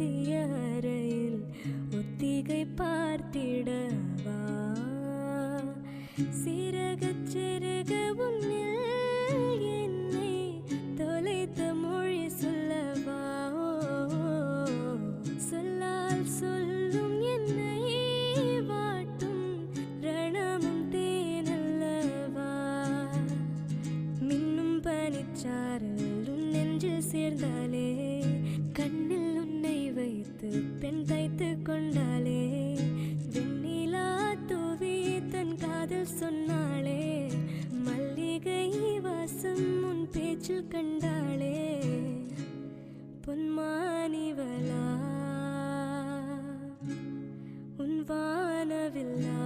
ரகசிய அறையில் ஒத்திகை பார்த்திடவா சிறகச் சிறக உன்னில் என்னை தொலைத்த மொழி சொல்லவா சொல்லால் சொல்லும் என்னை வாட்டும் ரணமும் தேனல்லவா மின்னும் பனிச்சாரல் உன் நெஞ்சில் சேர்ந்தாலே கண்ணில் உன்னை வைத்து பெண் தைத்து கொண்டாலே வெண்ணிலா தூவி தன் காதல் சொன்னாளே மல்லிகை வாசம் உன் பேச்சில் கண்டாளே பொன்மானிவளா உன் வானவில்லா